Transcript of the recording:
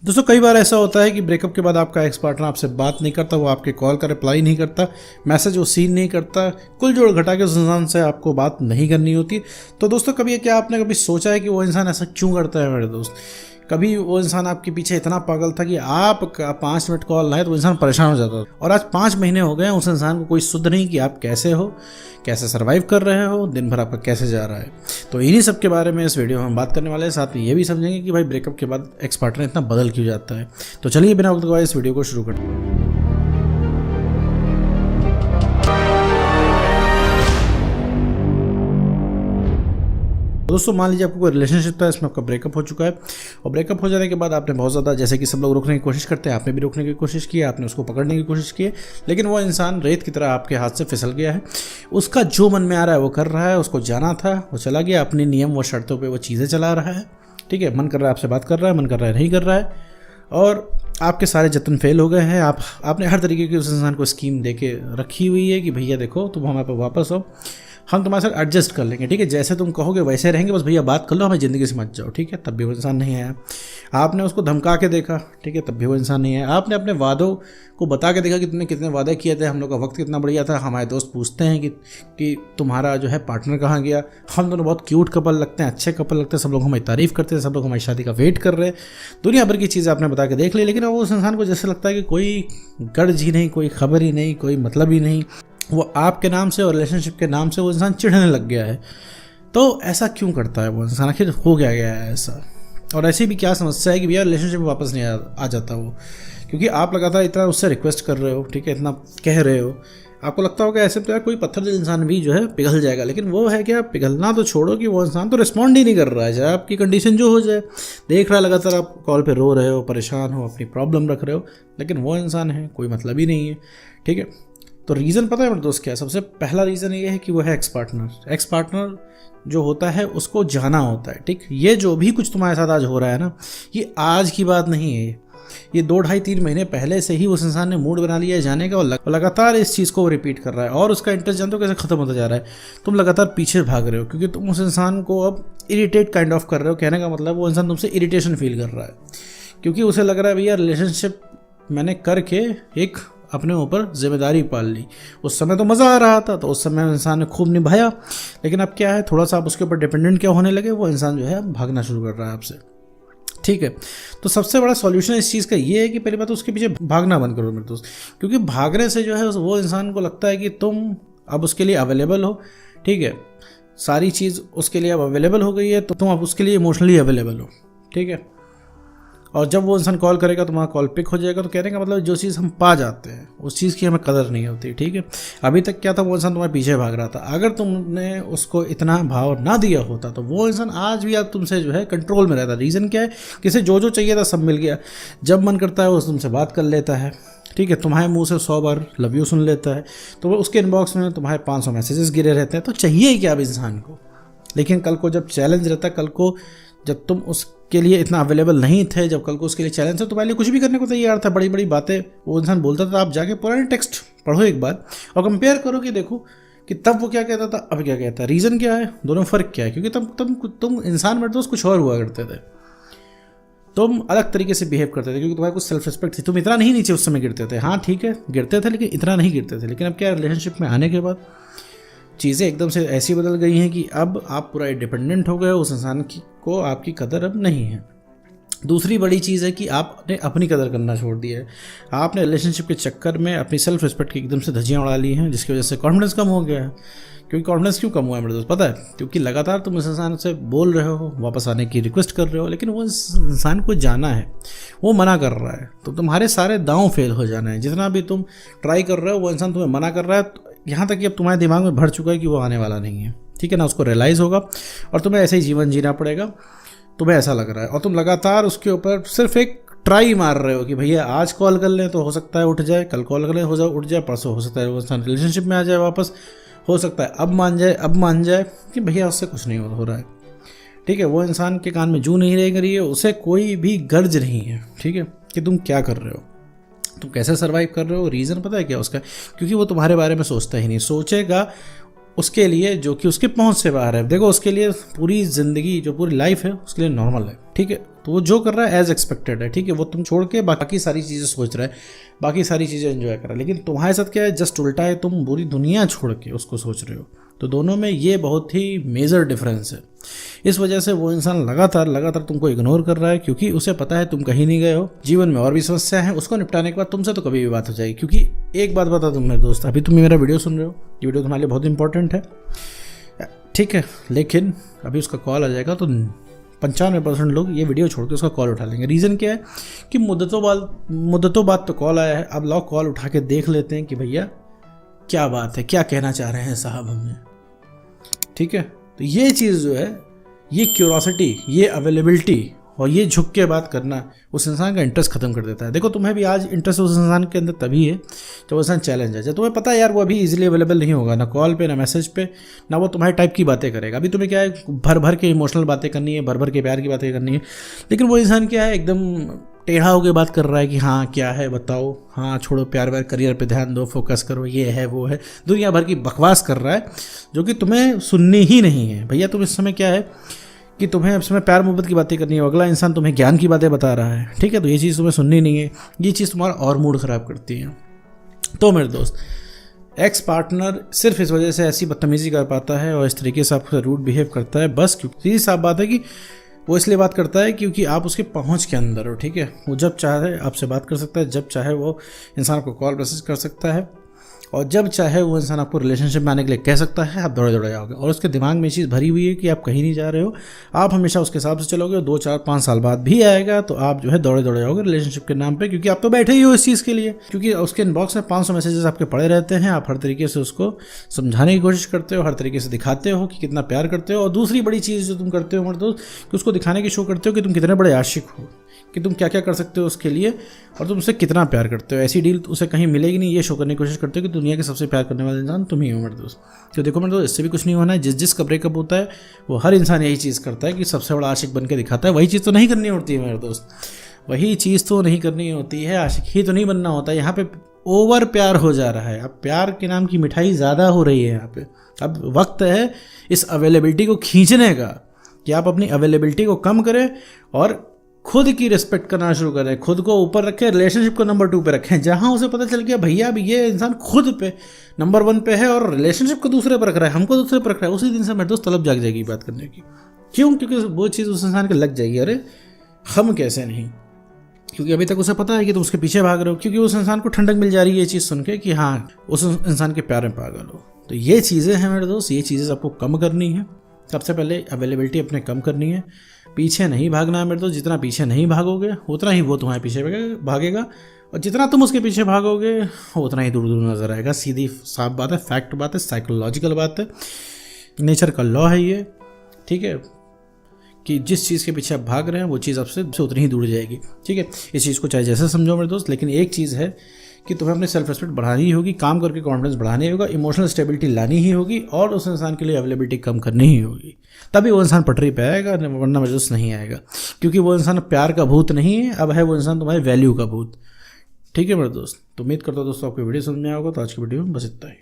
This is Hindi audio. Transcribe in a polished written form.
दोस्तों कई बार ऐसा होता है कि ब्रेकअप के बाद आपका एक्स पार्टनर आपसे बात नहीं करता, वो आपके कॉल का रिप्लाई नहीं करता, मैसेज वो सीन नहीं करता, कुल जोड़ घटा के उस इंसान से आपको बात नहीं करनी होती। तो दोस्तों कभी क्या आपने कभी सोचा है कि वो इंसान ऐसा क्यों करता है? मेरे दोस्त, कभी वो इंसान आपके पीछे इतना पागल था कि आप 5 मिनट कॉल लाए तो वो इंसान परेशान हो जाता था। और आज 5 महीने हो गए उस इंसान को कोई सुध नहीं कि आप कैसे हो, कैसे सर्वाइव कर रहे हो, दिन भर आपका कैसे जा रहा है। तो इन्हीं सब के बारे में इस वीडियो में हम बात करने वाले हैं। साथ में ये भी समझेंगे कि भाई ब्रेकअप के बाद एक्स पार्टनर इतना बदल क्यों जाता है। तो चलिए बिना वक्त गवाए इस वीडियो को शुरू करते हैं। दोस्तों मान लीजिए आपको कोई रिलेशनशिप था, इसमें आपका ब्रेकअप हो चुका है और ब्रेकअप हो जाने के बाद आपने बहुत ज़्यादा, जैसे कि सब लोग रोकने की कोशिश करते हैं, आपने भी रोकने की कोशिश की, आपने उसको पकड़ने की कोशिश की, लेकिन वो इंसान रेत की तरह आपके हाथ से फिसल गया है। उसका जो मन में आ रहा है वो कर रहा है, उसको जाना था वो चला गया, अपने नियम व शर्तों पर वो चीज़ें चला रहा है। ठीक है, मन कर रहा है आपसे बात कर रहा है, मन कर रहा है नहीं कर रहा है, और आपके सारे जतन फेल हो गए हैं। आपने हर तरीके की उस इंसान को स्कीम दे के रखी हुई है कि भैया देखो तुम हमारे पास वापस आओ, हम तुम्हारे साथ एडजस्ट कर लेंगे। ठीक है, जैसे तुम कहोगे वैसे रहेंगे, बस भैया बात कर लो, हमें ज़िंदगी से मत जाओ। ठीक है, तब भी वो इंसान नहीं आया। आपने उसको धमका के देखा, ठीक है, तब भी वो इंसान नहीं आया। आपने अपने वादों को बता के देखा कि तुमने कितने वादे किए थे, हम लोग का वक्त कितना बढ़िया था। हमारे दोस्त पूछते हैं कि तुम्हारा जो है पार्टनर कहाँ गया, हम दोनों बहुत क्यूट कपल लगते हैं, अच्छे कपल लगते हैं, सब लोग हमारी तारीफ़ करते हैं, सब लोग हमारी शादी का वेट कर रहे हैं। दुनिया भर की चीज़ें आपने बता के देख ली, लेकिन वो उस इंसान को जैसे लगता है कि कोई गर्ज ही नहीं, कोई खबर ही नहीं, कोई मतलब ही नहीं। वो आपके नाम से और रिलेशनशिप के नाम से वो इंसान चिढ़ने लग गया है। तो ऐसा क्यों करता है वो इंसान? आखिर हो गया है ऐसा? और ऐसी भी क्या समस्या है कि भैया रिलेशनशिप में वापस नहीं आ जाता वो? क्योंकि आप लगातार इतना उससे रिक्वेस्ट कर रहे हो, ठीक है, इतना कह रहे हो, आपको लगता होगा ऐसे तो यार कोई पत्थर दिल इंसान भी जो है पिघल जाएगा। लेकिन वो है क्या, पिघलना तो छोड़ो कि वो इंसान तो रिस्पॉन्ड ही नहीं कर रहा है। चाहे आपकी कंडीशन जो हो जाए, देख रहा है लगातार आप कॉल पे रो रहे हो, परेशान हो, अपनी प्रॉब्लम रख रहे हो, लेकिन वो इंसान है कोई मतलब ही नहीं है। ठीक है, तो रीज़न पता है मेरे दोस्त क्या है? सबसे पहला रीज़न ये है कि वो है एक्स पार्टनर। एक्स पार्टनर जो होता है उसको जाना होता है। ठीक, ये जो भी कुछ तुम्हारे साथ आज हो रहा है ना, ये आज की बात नहीं है। ये 2 ढाई 3 महीने पहले से ही उस इंसान ने मूड बना लिया है जाने का, और लगातार इस चीज़ को रिपीट कर रहा है। और उसका इंटरेस्ट जानते हो कैसे ख़त्म होता जा रहा है? तुम लगातार पीछे भाग रहे हो क्योंकि तुम उस इंसान को अब इरिटेट काइंड ऑफ कर रहे हो। कहने का मतलब वो इंसान तुमसे इरिटेशन फील कर रहा है, क्योंकि उसे लग रहा है भैया रिलेशनशिप मैंने करके एक अपने ऊपर जिम्मेदारी पाल ली। उस समय तो मज़ा आ रहा था, तो उस समय इंसान ने खूब निभाया, लेकिन अब क्या है, थोड़ा सा आप उसके ऊपर डिपेंडेंट क्या होने लगे, वो इंसान जो है भागना शुरू कर रहा है आपसे। ठीक है, तो सबसे बड़ा सॉल्यूशन इस चीज़ का ये है कि पहली बात तो उसके पीछे भागना बंद करो मेरे दोस्त। क्योंकि भागने से जो है वो इंसान को लगता है कि तुम अब उसके लिए अवेलेबल हो। ठीक है, सारी चीज़ उसके लिए अब अवेलेबल हो गई है, तो तुम अब उसके लिए इमोशनली अवेलेबल हो। ठीक है, और जब वो इंसान कॉल करेगा, तुम्हारा कॉल पिक हो जाएगा। तो कहने का मतलब जो चीज़ हम पा जाते हैं उस चीज़ की हमें कदर नहीं होती। ठीक है, अभी तक क्या था, वो इंसान तुम्हारे पीछे भाग रहा था। अगर तुमने उसको इतना भाव ना दिया होता तो वो इंसान आज भी आप तुमसे जो है कंट्रोल में रहता। रीज़न क्या है, किसे जो जो चाहिए था सब मिल गया। जब मन करता है वो तुमसे बात कर लेता है। ठीक है, तुम्हारे मुंह से 100 बार लव यू सुन लेता है, तो वो उसके इनबॉक्स में तुम्हारे 500 मैसेजेस गिरे रहते हैं। तो चाहिए क्या अब इंसान को? लेकिन कल को जब चैलेंज रहता है, कल को जब तुम उसके लिए इतना अवेलेबल नहीं थे, जब कल को उसके लिए चैलेंज है, तो पहले कुछ भी करने को तैयार था। बड़ी बड़ी बातें वो इंसान बोलता था, आप जाके पुराने टेक्स्ट पढ़ो एक बार और कंपेयर करो कि देखो कि तब वो क्या कहता था, अब क्या कहता है, रीज़न क्या है, दोनों फ़र्क क्या है। क्योंकि तुम इंसान मेरे दोस्त कुछ और हुआ करते थे, तुम अलग तरीके से बिहेव करते थे, क्योंकि तुम्हारे कुछ सेल्फ रिस्पेक्ट थी। तुम इतना नहीं नीचे उस समय गिरते थे। हाँ ठीक है, गिरते थे लेकिन इतना नहीं गिरते थे। लेकिन अब क्या, रिलेशनशिप में आने के बाद चीज़ें एकदम से ऐसी बदल गई हैं कि अब आप पूरा डिपेंडेंट हो गए उस इंसान की को, आपकी कदर अब नहीं है। दूसरी बड़ी चीज़ है कि आपने अपनी कदर करना छोड़ दिया है। आपने रिलेशनशिप के चक्कर में अपनी सेल्फ रिस्पेक्ट की एकदम से धज्जियाँ उड़ा ली हैं, जिसकी वजह से कॉन्फिडेंस कम हो गया है। क्योंकि कॉन्फिडेंस क्यों कम हुआ है मेरे दोस्त पता है? क्योंकि लगातार तुम इस इंसान से बोल रहे हो, वापस आने की रिक्वेस्ट कर रहे हो, लेकिन वो इंसान को जाना है, वो मना कर रहा है। तो तुम्हारे सारे दांव फेल हो जाना है। जितना भी तुम ट्राई कर रहे हो, वो इंसान तुम्हें मना कर रहा है, यहाँ तक कि अब तुम्हारे दिमाग में भर चुका है कि वो आने वाला नहीं है। ठीक है ना, उसको रियलाइज़ होगा और तुम्हें ऐसे ही जीवन जीना पड़ेगा। तुम्हें ऐसा लग रहा है और तुम लगातार उसके ऊपर सिर्फ एक ट्राई मार रहे हो कि भैया आज कॉल कर लें तो हो सकता है उठ जाए, कल कॉल कर लें हो जाए उठ जाए, परसों हो सकता है वो इंसान रिलेशनशिप में आ जाए वापस, हो सकता है अब मान जाए कि भैया उससे कुछ नहीं हो रहा है। ठीक है, वो इंसान के कान में जू नहीं रह रही है, उसे कोई भी गर्ज नहीं है। ठीक है, कि तुम क्या कर रहे हो, तुम कैसे सर्वाइव कर रहे हो। रीज़न पता है क्या उसका? क्योंकि वो तुम्हारे बारे में सोचता ही नहीं। सोचेगा उसके लिए जो कि उसके पहुंच से बाहर है। देखो उसके लिए पूरी ज़िंदगी, जो पूरी लाइफ है उसके लिए नॉर्मल है। ठीक है, तो वो जो कर रहा है एज एक्सपेक्टेड है, ठीक है, वो तुम छोड़ के बाकी सारी चीज़ें सोच रहा है, बाकी सारी चीज़ें एंजॉय कर रहा है। लेकिन तुम्हारे साथ क्या है, जस्ट उल्टा है, तुम पूरी दुनिया छोड़ के उसको सोच रहे हो। तो दोनों में ये बहुत ही मेजर डिफरेंस है। इस वजह से वो इंसान लगातार तुमको इग्नोर कर रहा है, क्योंकि उसे पता है तुम कहीं नहीं गए हो, जीवन में और भी समस्या है, उसको निपटाने के बाद तुमसे तो कभी भी बात हो जाएगी। क्योंकि एक बात बता दूं मेरे दोस्त, अभी तुम मेरा वीडियो सुन रहे हो, ये वीडियो तुम्हारे लिए बहुत इंपॉर्टेंट है, ठीक है, लेकिन अभी उसका कॉल आ जाएगा तो 95% लोग ये वीडियो छोड़ के उसका कॉल उठा लेंगे। रीज़न क्या है कि मुद्दतों बाद तो कॉल आया है, अब लोग कॉल उठा के देख लेते हैं कि भैया क्या बात है, क्या कहना चाह रहे हैं साहब हमें, ठीक है। तो ये चीज़ जो है, ये क्यूरोसिटी, ये अवेलेबिलिटी और ये झुक के बात करना उस इंसान का इंटरेस्ट खत्म कर देता है। देखो तुम्हें भी आज इंटरेस्ट उस इंसान के अंदर तभी है जब वो इंसान चैलेंज है, जब तुम्हें पता है यार वो अभी इजीली अवेलेबल नहीं होगा, ना कॉल पे, ना मैसेज पे, ना वो तुम्हारे टाइप की बातें करेगा। अभी तुम्हें क्या है, भर के इमोशनल बातें करनी है, भर के प्यार की बातें करनी है, लेकिन वो इंसान क्या है, एकदम टेढ़ा होकर बात कर रहा है कि हाँ क्या है बताओ, हाँ छोड़ो प्यार व्यार, करियर पे ध्यान दो, फोकस करो, ये है वो है, दुनिया भर की बकवास कर रहा है जो कि तुम्हें सुननी ही नहीं है। भैया तुम इस समय क्या है कि तुम्हें इस समय प्यार मोहब्बत की बातें करनी है, अगला इंसान तुम्हें ज्ञान की बातें बता रहा है, ठीक है, तो ये चीज़ तुम्हें सुननी नहीं है, ये चीज़ तुम्हारा और मूड ख़राब करती है। तो मेरे दोस्त, एक्स पार्टनर सिर्फ इस वजह से ऐसी बदतमीज़ी कर पाता है और इस तरीके से आपसे रूड बिहेव करता है, बस क्योंकि सीधी साफ बात है कि वो इसलिए बात करता है क्योंकि आप उसके पहुंच के अंदर हो, ठीक है। वो जब चाहे आपसे बात कर सकता है, जब चाहे वो इंसान को कॉल मैसेज कर सकता है, और जब चाहे वो इंसान आपको रिलेशनशिप में आने के लिए कह सकता है, आप दौड़े जाओगे। और उसके दिमाग में ये चीज़ भरी हुई है कि आप कहीं नहीं जा रहे हो, आप हमेशा उसके हिसाब से चलोगे, 2 4 5 साल बाद भी आएगा तो आप जो है दौड़े जाओगे रिलेशनशिप के नाम पे, क्योंकि आप तो बैठे ही हो इस चीज़ के लिए, क्योंकि उसके इनबॉक्स में 500 मैसेजेस आपके पड़े रहते हैं। आप हर तरीके से उसको समझाने की कोशिश करते हो, हर तरीके से दिखाते हो कि कितना प्यार करते हो। और दूसरी बड़ी चीज़ जो तुम करते हो मेरे दोस्त, कि उसको दिखाने की शो करते हो कि तुम कितने बड़े आशिक हो, कि तुम क्या क्या कर सकते हो उसके लिए और तुम उसे कितना प्यार करते हो। ऐसी डील उसे कहीं मिलेगी नहीं, ये शो करने की कोशिश करते हो कि दुनिया के सबसे प्यार करने वाले इंसान तुम ही हो मेरे दोस्त। तो देखो मेरे दोस्त, इससे भी कुछ नहीं होना है। जिसका ब्रेकअप होता है वो हर इंसान यही चीज़ करता है कि सबसे बड़ा आशिक बन के दिखाता है। वही चीज़ तो नहीं करनी होती है मेरे दोस्त, वही चीज़ तो नहीं करनी होती है, आशिक ही तो नहीं बनना होता है। यहाँ पे ओवर प्यार हो जा रहा है, अब प्यार के नाम की मिठाई ज़्यादा हो रही है यहाँ पे। अब वक्त है इस अवेलेबिलिटी को खींचने का, कि आप अपनी अवेलेबिलिटी को कम करें और खुद की रिस्पेक्ट करना शुरू करें, खुद को ऊपर रखें, रिलेशनशिप को नंबर 2 पे रखें। जहां उसे पता चल गया भैया अब ये इंसान खुद पे नंबर 1 पे है और रिलेशनशिप को दूसरे पर रख रहा है, हमको दूसरे पर रख रहा है, उसी दिन से मेरे दोस्त तलब जाग जाएगी बात करने की। क्यों? क्योंकि वो चीज़ उस इंसान के लग जाएगी, अरे हम कैसे नहीं, क्योंकि अभी तक उसे पता है कि तुम उसके पीछे भाग रहे हो, क्योंकि उस इंसान को ठंडक मिल जा रही है ये चीज़ सुन के कि हाँ उस इंसान के प्यार में पागल हो। तो ये चीज़ें हैं मेरे दोस्त, ये चीज़ें आपको कम करनी है। सबसे पहले अवेलेबिलिटी अपने कम करनी है, पीछे नहीं भागना है मेरे दोस्त। जितना पीछे नहीं भागोगे उतना ही वो तुम्हारे पीछे भागेगा, और जितना तुम उसके पीछे भागोगे उतना ही दूर दूर नजर आएगा। सीधी साफ बात है, फैक्ट बात है, साइकोलॉजिकल बात है, नेचर का लॉ है ये, ठीक है, कि जिस चीज़ के पीछे आप भाग रहे हैं वो चीज़ आपसे उतनी ही दूर जाएगी, ठीक है। इस चीज़ को चाहे जैसे समझो मेरे दोस्त, लेकिन एक चीज़ है कि तुम्हें अपनी सेल्फ रिस्पेक्ट बढ़ानी ही होगी, काम करके कॉन्फिडेंस बढ़ानी होगा, इमोशनल स्टेबिलिटी लानी ही होगी, और उस इंसान के लिए अवेलेबिलिटी कम करनी ही होगी। तभी वो इंसान पटरी पे आएगा, वरना मेरे दोस्त नहीं आएगा। क्योंकि वो इंसान प्यार का भूत नहीं है, अब है वो इंसान तुम्हारे वैल्यू का भूत, ठीक है मेरे दोस्त। तो उम्मीद करता हूँ दोस्तों आपको वीडियो समझ में आएगा। तो आज की वीडियो में बस इतना ही।